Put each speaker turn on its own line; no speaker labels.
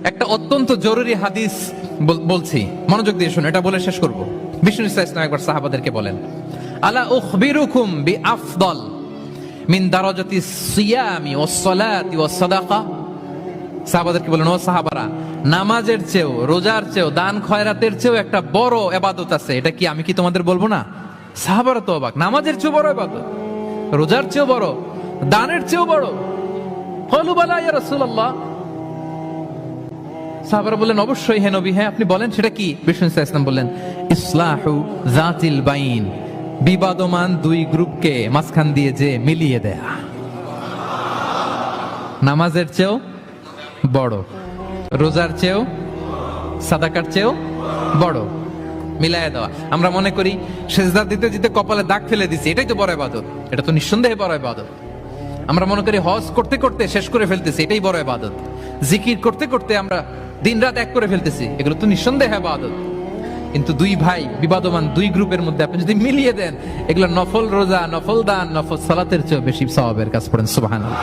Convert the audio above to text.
একটা অত্যন্ত জরুরি হাদিস বলছি, মনোযোগ দিয়ে শুনুন, এটা বলে শেষ করব। বিষ্ণু ইসলাম একবার সাহাবাদেরকে বলেন, আলা উখবিরুকুম বিআফদল মিন দারাজাতি সিয়ামি ওয়াস সালাতি ওয়াস সাদাকা। সাহাবাদেরকে বলেন, ও সাহাবারা, নামাজের চেয়েও, রোজার চেয়েও, দান খয়রাতের চেয়েও একটা বড় ইবাদত আছে, এটা কি আমি কি তোমাদের বলবো না? সাহাবারা তো অবাক, নামাজের চেয়েও বড় ইবাদত, রোজার চেয়েও বড়, দানের চেয়েও বড়। ক্বালু বালা ইয়া রাসূলুল্লাহ। সাহাবারা বললেন, অবশ্যই হে নবী, হ্যাঁ আপনি বলেন সেটা কি? বিষ্ণু ইসলাম বললেন, ইসলাহু যাতিল বাইন, বিবাদমান দুই গ্রুপকে মাঝখান দিয়ে যে মিলিয়ে দেয়া। নামাজের চেয়েও বড়, রোজার চেয়েও, সাদাকার চেয়েও বড়, মিলায় দেওয়া। আমরা মনে করি সেজদা দিতে দিতে কপালে দাগ ফেলে দিছি, এটাই তো বড় ইবাদত। এটা তো নিঃসন্দেহে বড় ইবাদত। আমরা মনে করি হজ করতে করতে শেষ করে ফেলতেছি, এটাই বড় ইবাদত। জিকির করতে করতে আমরা দিন রাত এক করে ফেলতেছি, এগুলো তো নিঃসন্দেহে ইবাদত। কিন্তু দুই ভাই, বিবাদমান দুই গ্রুপের মধ্যে আপনি যদি মিলিয়ে দেন, এগুলো নফল রোজা, নফল দান, নফল সালাতের চেয়েও বেশি সওয়াবের কাজ। পড়েন সুবহানাল্লাহ।